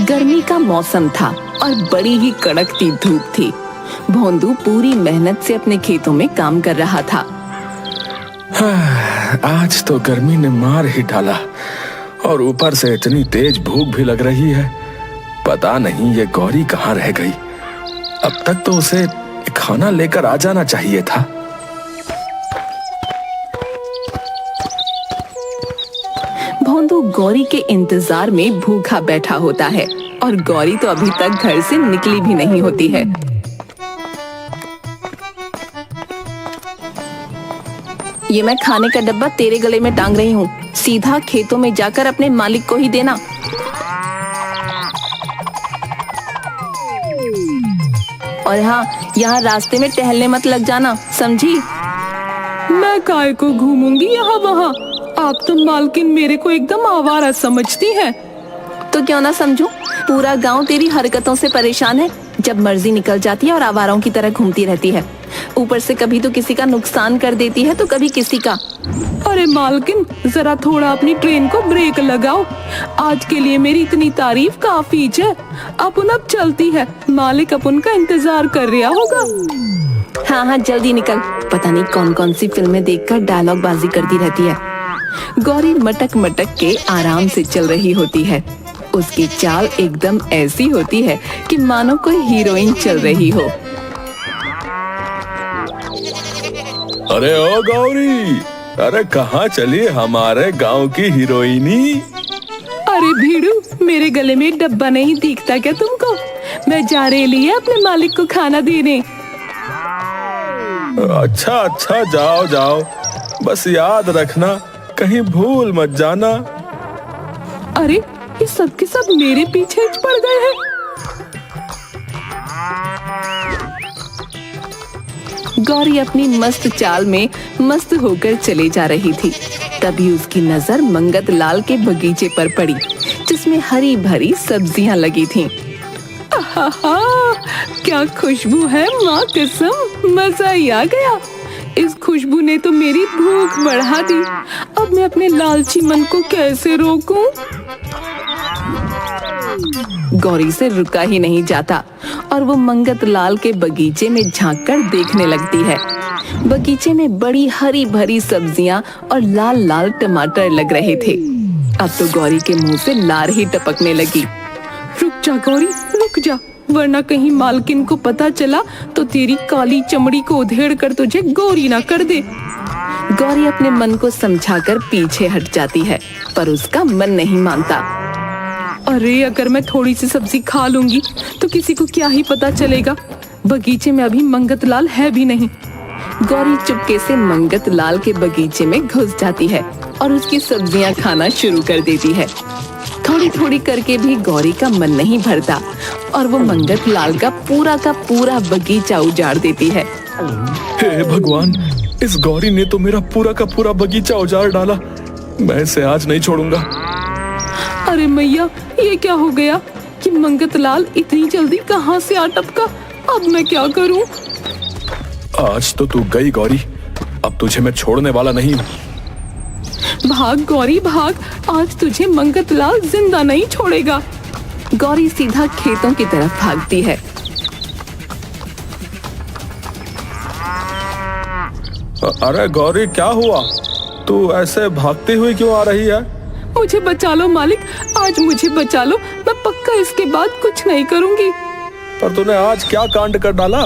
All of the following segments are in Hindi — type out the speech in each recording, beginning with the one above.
गर्मी का मौसम था और बड़ी ही कड़कती धूप थी। भोंदू पूरी मेहनत से अपने खेतों में काम कर रहा था। आज तो गर्मी ने मार ही डाला और ऊपर से इतनी तेज भूख भी लग रही है। पता नहीं ये गौरी कहाँ रह गई। अब तक तो उसे खाना लेकर आ जाना चाहिए था। भोंदू गौरी के इंतजार में भूखा बैठा होता है और गौरी तो अभी तक घर से निकली भी नहीं होती है। ये मैं खाने का डब्बा तेरे गले में टांग रही हूँ, सीधा खेतों में जाकर अपने मालिक को ही देना। और हाँ, यहाँ रास्ते में टहलने मत लग जाना, समझी? मैं काय को घूमूंगी यहाँ वहाँ। आप तो मालकिन मेरे को एकदम आवारा समझती है। तो क्यों ना समझूं? पूरा गांव तेरी हरकतों से परेशान है। जब मर्जी निकल जाती है और आवाराओं की तरह घूमती रहती है। ऊपर से कभी तो किसी का नुकसान कर देती है तो कभी किसी का। अरे मालकिन, जरा थोड़ा अपनी ट्रेन को ब्रेक लगाओ। आज के लिए मेरी इतनी तारीफ काफी है। अपन अब चलती है, मालिक अपन का इंतजार कर रहा होगा। हाँ हाँ, जल्दी निकल। पता नहीं कौन कौन सी फिल्में देखकर डायलॉग बाजी करती रहती है। गौरी मटक मटक के आराम से चल रही होती है। उसकी चाल एकदम ऐसी होती है कि मानो कोई हीरोइन चल रही हो। अरे ओ गौरी, अरे कहाँ चली हमारे गांव की हीरोइनी? अरे भीड़ू, मेरे गले में डब्बा नहीं दिखता क्या तुमको? मैं जा रही है अपने मालिक को खाना देने। अच्छा अच्छा, जाओ जाओ, बस याद रखना कहीं भूल मत जाना। अरे ये सब के सब मेरे पीछे पड़ गए हैं। गौरी अपनी मस्त चाल में मस्त होकर चले जा रही थी। तभी उसकी नजर मंगत लाल के बगीचे पर पड़ी, जिसमें हरी भरी सब्जियां लगी थीं। आहा, क्या खुशबू है, माँ कसम, मजा ही आ गया। इस खुशबू ने तो मेरी भूख बढ़ा दी। अब मैं अपने लालची मन को कैसे रोकूं? गौरी से रुका ही नहीं जाता और वो मंगत लाल के बगीचे में झांककर देखने लगती है। बगीचे में बड़ी हरी भरी सब्जियां और लाल लाल टमाटर लग रहे थे। अब तो गौरी के मुंह से लार ही टपकने लगी। रुक जा गौरी, रुक जा, वरना कहीं मालकिन को पता चला तो तेरी काली चमड़ी को उधेड़ कर तुझे गौरी ना कर दे। गौरी अपने मन को समझाकर पीछे हट जाती है, पर उसका मन नहीं मानता। अरे अगर मैं थोड़ी सी सब्जी खा लूंगी तो किसी को क्या ही पता चलेगा। बगीचे में अभी मंगत लाल है भी नहीं। गौरी चुपके से मंगत लाल के बगीचे में घुस जाती है और उसकी सब्जियां खाना शुरू कर देती है। थोड़ी थोड़ी करके भी गौरी का मन नहीं भरता और वो मंगत लाल का पूरा बगीचा उजाड़ देती है। हे भगवान, इस गौरी ने तो मेरा पूरा का पूरा बगीचा उजाड़ डाला। मैं इसे आज नहीं छोड़ूंगा। अरे मैया, ये क्या हो गया कि मंगत लाल इतनी जल्दी कहाँ से आ टपका? अब मैं क्या करूं? आज तो तू गई गौरी, अब तुझे मैं छोड़ने वाला नहीं हूँ। भाग गौरी भाग, आज तुझे मंगत लाल जिंदा नहीं छोड़ेगा। गौरी सीधा खेतों की तरफ भागती है। अरे गौरी, क्या हुआ? तू ऐसे भागती हुई क्यों आ रही है? मुझे बचा लो मालिक, आज मुझे बचा लो। मैं पक्का इसके बाद कुछ नहीं करूंगी। पर तूने आज क्या कांड कर डाला?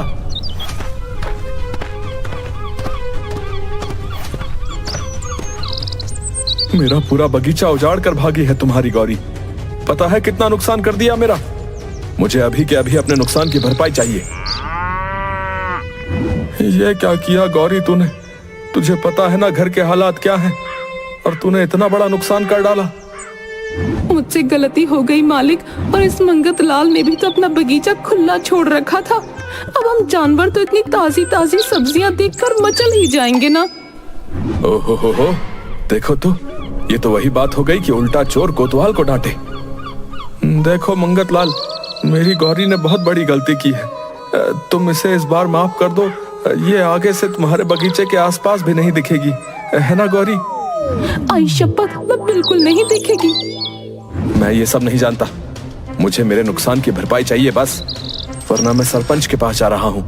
मेरा पूरा बगीचा उजाड़ कर भागी है तुम्हारी गौरी। पता है कितना नुकसान कर दिया मेरा? मुझे अभी के अभी अपने नुकसान की भरपाई चाहिए। ये क्या किया गौरी तूने? तुझे पता है ना घर के हालात क्या हैं? और तूने इतना बड़ा नुकसान कर डाला। मुझसे गलती हो गई मालिक, और इस मंगत लाल ने भी तो अपना बगीचा खुला छोड़ रखा था। अब हम जानवर तो इतनी ताजी ताजी सब्जियां देखकर मचल ही जाएंगे ना। ओहो, देखो तो, ये तो वही बात हो गई कि उल्टा चोर कोतवाल को डांटे। देखो मंगत लाल, मेरी गौरी ने बहुत बड़ी गलती की है। तुम इसे इस बार माफ कर दो। ये आगे से तुम्हारे बगीचे के आसपास भी नहीं दिखेगी, है ना गौरी? आई शपथ, मैं बिल्कुल नहीं दिखेगी। मैं ये सब नहीं जानता। मुझे मेरे नुकसान की भरपाई चाहिए बस, वरना मैं सरपंच के पास जा रहा हूं।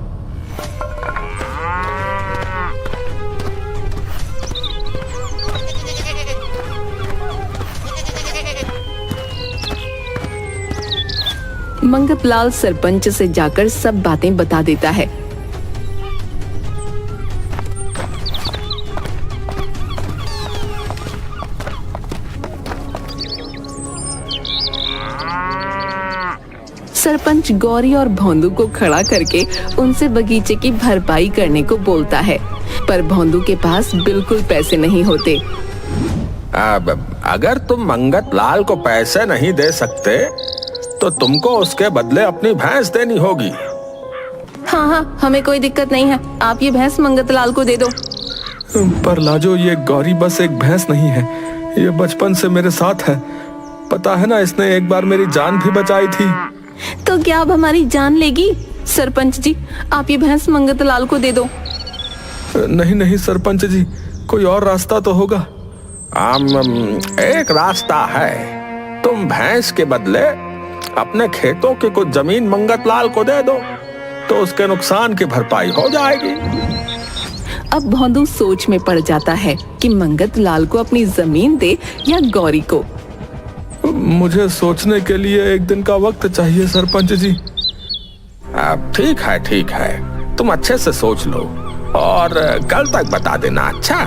मंगत लाल सरपंच से जाकर सब बातें बता देता है। सरपंच गौरी और भोंदू को खड़ा करके उनसे बगीचे की भरपाई करने को बोलता है, पर भोंदू के पास बिल्कुल पैसे नहीं होते। अब अगर तुम मंगत लाल को पैसे नहीं दे सकते तो तुमको उसके बदले अपनी भैंस देनी होगी। हाँ, हमें कोई दिक्कत नहीं है, आप ये भैंस मंगत लाल को दे दो। पर लाजो, ये गौरी बस एक भैंस नहीं है, ये बचपन से मेरे साथ है। पता है ना, इसने एक बार मेरी जान भी बचाई थी। तो क्या अब हमारी जान लेगी? सरपंच जी, आप ये भैंस मंगत लाल को दे दो। नहीं सरपंच जी, कोई और रास्ता तो होगा। एक रास्ता है, तुम भैंस के बदले अपने खेतों की कुछ जमीन मंगत लाल को दे दो तो उसके नुकसान की भरपाई हो जाएगी। अब भोंदू सोच में पड़ जाता है कि मंगत लाल को अपनी जमीन दे या गौरी को। मुझे सोचने के लिए एक दिन का वक्त चाहिए सरपंच जी। अब ठीक है, तुम अच्छे से सोच लो और कल तक बता देना। अच्छा?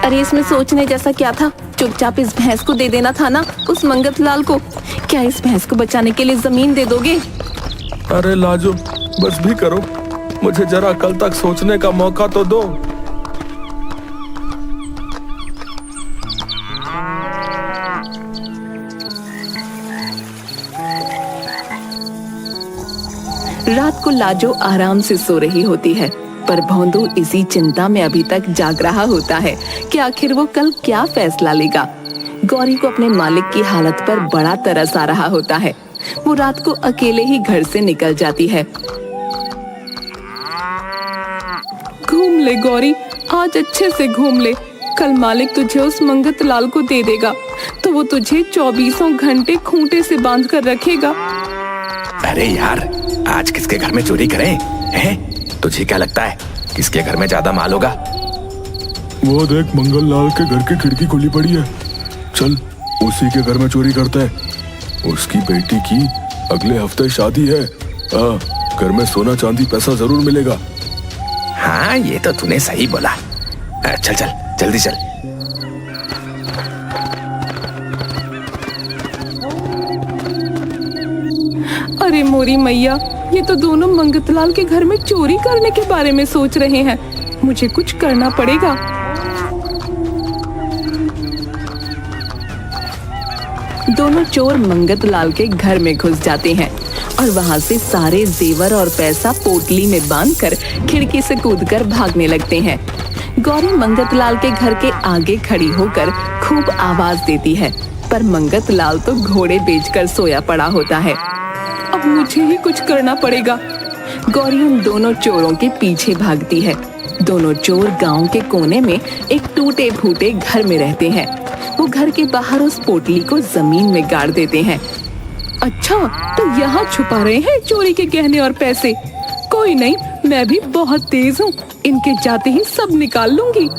अरे इसमें सोचने जैसा क्या था? चुपचाप इस भैंस को दे देना था ना उस मंगत लाल को। क्या इस भैंस को बचाने के लिए जमीन दे दोगे? अरे लाजो, बस भी करो, मुझे जरा कल तक सोचने का मौका तो दो। रात को लाजो आराम से सो रही होती है, पर भोंदू इसी चिंता में अभी तक जाग रहा होता है कि आखिर वो कल क्या फैसला लेगा। गौरी को अपने मालिक की हालत पर बड़ा तरस आ रहा होता है। वो रात को अकेले ही घर से निकल जाती है। घूम ले गौरी, आज अच्छे से घूम ले। कल मालिक तुझे उस मंगत लाल को दे देगा तो वो तुझे 24 घंटे खूंटे से बांध कर रखेगा। अरे यार, आज किसके घर में चोरी करें? हैं? तुझे क्या लगता है किसके घर में ज्यादा माल होगा? वो देख, मंगल लाल के घर की खिड़की खुली पड़ी है। चल उसी के घर में चोरी करते हैं। उसकी बेटी की अगले हफ्ते शादी है। घर में सोना चांदी पैसा जरूर मिलेगा। हाँ, ये तो तूने सही बोला। चल जल्दी चल। अरे मोरी मैया, ये तो दोनों मंगतलाल के घर में चोरी करने के बारे में सोच रहे हैं। मुझे कुछ करना पड़ेगा। दोनों चोर मंगत लाल के घर में घुस जाते हैं और वहां से सारे जेवर और पैसा पोटली में बांधकर खिड़की से कूदकर भागने लगते हैं। गौरी मंगत लाल के घर के आगे खड़ी होकर खूब आवाज देती है, पर मंगत लाल तो घोड़े बेचकर सोया पड़ा होता है। अब मुझे ही कुछ करना पड़ेगा। गौरी उन दोनों चोरों के पीछे भागती है। दोनों चोर गांव के कोने में एक टूटे फूटे घर में रहते हैं। वो घर के बाहर उस पोटली को जमीन में गाड़ देते हैं। अच्छा, तो यहाँ छुपा रहे हैं चोरी के गहने और पैसे। कोई नहीं, मैं भी बहुत तेज हूँ, इनके जाते ही सब निकाल लूंगी।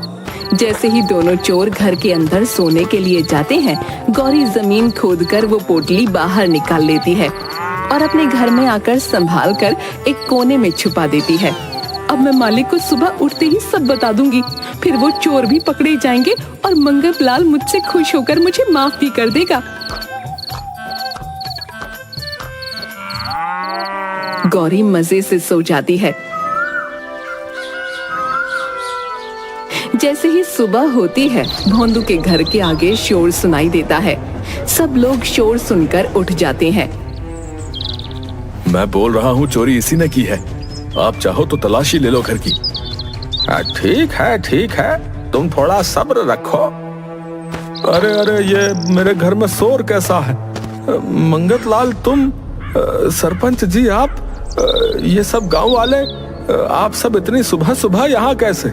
जैसे ही दोनों चोर घर के अंदर सोने के लिए जाते हैं, गौरी जमीन खोदकर वो पोटली बाहर निकाल लेती है और अपने घर में आकर संभाल कर एक कोने में छुपा देती है। अब मैं मालिक को सुबह उठते ही सब बता दूंगी, फिर वो चोर भी पकड़े जाएंगे और मंगत लाल मुझसे खुश होकर मुझे माफ भी कर देगा। गौरी मजे से सो जाती है। जैसे ही सुबह होती है, भोंदू के घर के आगे शोर सुनाई देता है। सब लोग शोर सुनकर उठ जाते हैं। मैं बोल रहा हूँ चोरी इसी ने की है। आप चाहो तो तलाशी ले लो घर की। ठीक है, तुम थोड़ा सब्र रखो। अरे ये मेरे घर में शोर कैसा है? मंगत लाल, तुम, सरपंच जी, आप, ये सब गांव वाले, आप सब इतनी सुबह सुबह यहाँ कैसे?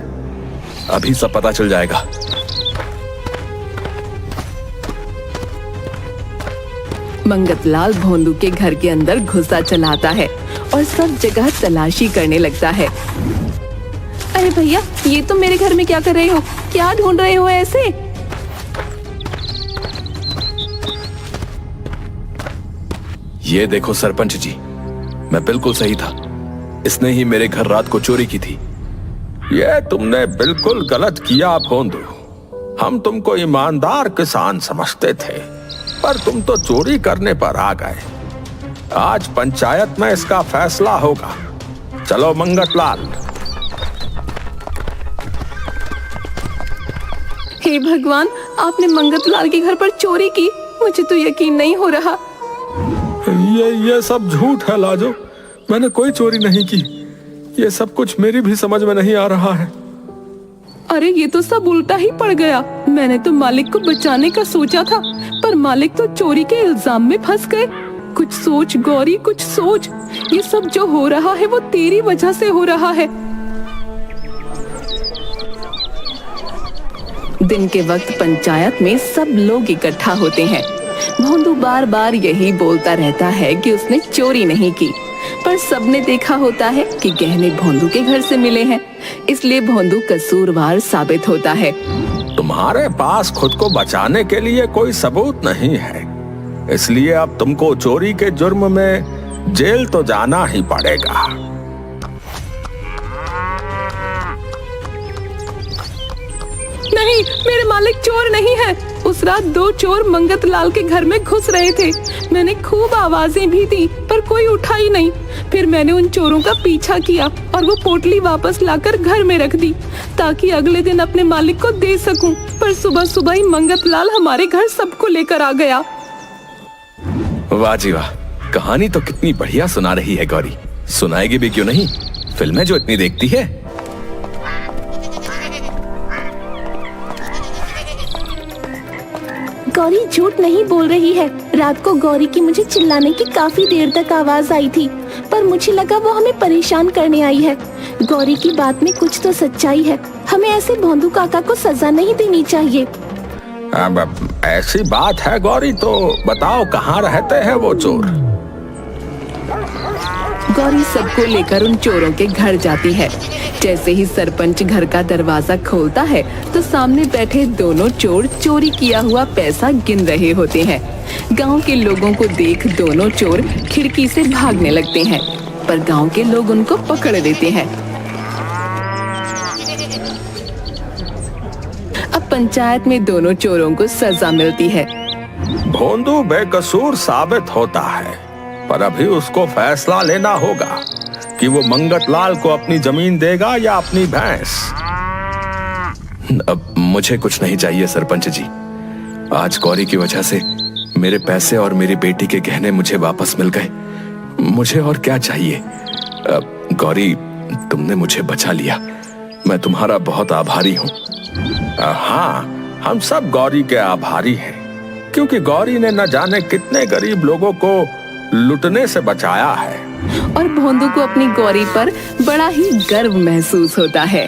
अभी सब पता चल जाएगा। मंगतलाल भोंदू के घर के अंदर घुसा चलाता है और सब जगह तलाशी करने लगता है। अरे भैया, ये तुम मेरे घर में क्या कर रहे हो? क्या ढूंढ रहे हो ऐसे? ये देखो सरपंच जी, मैं बिल्कुल सही था। इसने ही मेरे घर रात को चोरी की थी। ये तुमने बिल्कुल गलत किया भोंदू। हम तुमको ईमानदार किसान समझते थे, पर तुम तो चोरी करने पर आ गए। आज पंचायत में इसका फैसला होगा। चलो मंगतलाल। हे भगवान, आपने मंगतलाल के घर पर चोरी की? मुझे तो यकीन नहीं हो रहा। ये सब झूठ है लाजो। मैंने कोई चोरी नहीं की। ये सब कुछ मेरी भी समझ में नहीं आ रहा है। अरे ये तो सब उल्टा ही पड़ गया। मैंने तो मालिक को बचाने का सोचा था, पर मालिक तो चोरी के इल्जाम में फंस गए। कुछ सोच गौरी, कुछ सोच। ये सब जो हो रहा है वो तेरी वजह से हो रहा है। दिन के वक्त पंचायत में सब लोग इकट्ठा होते हैं। भोंदू बार बार यही बोलता रहता है कि उसने चोरी नहीं की, पर सबने देखा होता है कि गहने भोंदू के घर से मिले हैं, इसलिए भोंदू कसूरवार साबित होता है। तुम्हारे पास खुद को बचाने के लिए कोई सबूत नहीं है, इसलिए अब तुमको चोरी के जुर्म में जेल तो जाना ही पड़ेगा। नहीं, मेरे मालिक चोर नहीं है। उस रात 2 चोर मंगतलाल के घर में घुस रहे थे। मैंने खूब आवाजें भी दी, पर कोई उठा ही नहीं। फिर मैंने उन चोरों का पीछा किया और वो पोटली वापस लाकर घर में रख दी, ताकि अगले दिन अपने मालिक को दे सकूं। पर सुबह सुबह ही मंगतलाल हमारे घर सबको लेकर आ गया। वाह जी वाह, कहानी तो कितनी बढ़िया सुना रही है गौरी। सुनाएगी भी क्यों नहीं, फिल्में जो इतनी देखती है। गौरी झूठ नहीं बोल रही है। रात को गौरी की मुझे चिल्लाने की काफी देर तक आवाज आई थी, पर मुझे लगा वो हमें परेशान करने आई है। गौरी की बात में कुछ तो सच्चाई है। हमें ऐसे भोंदू काका को सजा नहीं देनी चाहिए। अब ऐसी बात है गौरी, तो बताओ कहाँ रहते हैं वो चोर? गौरी सबको लेकर उन चोरों के घर जाती है। जैसे ही सरपंच घर का दरवाजा खोलता है तो सामने बैठे दोनों चोर चोरी किया हुआ पैसा गिन रहे होते हैं। गांव के लोगों को देख दोनों चोर खिड़की से भागने लगते हैं, पर गांव के लोग उनको पकड़ लेते हैं। अब पंचायत में दोनों चोरों को सजा मिलती है। भोंदू बेकसूर साबित होता है, पर अभी उसको फैसला लेना होगा कि वो मंगतलाल को अपनी जमीन देगा या अपनी भैंस। अब मुझे कुछ नहीं चाहिए सरपंच जी। आज गौरी की वजह से मेरे पैसे और मेरी बेटी के गहने मुझे वापस मिल गए। मुझे और क्या चाहिए। गौरी, तुमने मुझे बचा लिया। मैं तुम्हारा बहुत आभारी हूँ। हाँ, हम सब गौरी के आभारी हैं, क्योंकि गौरी ने न जाने कितने गरीब लोगों को लुटने से बचाया है। और भोंदू को अपनी गौरी पर बड़ा ही गर्व महसूस होता है।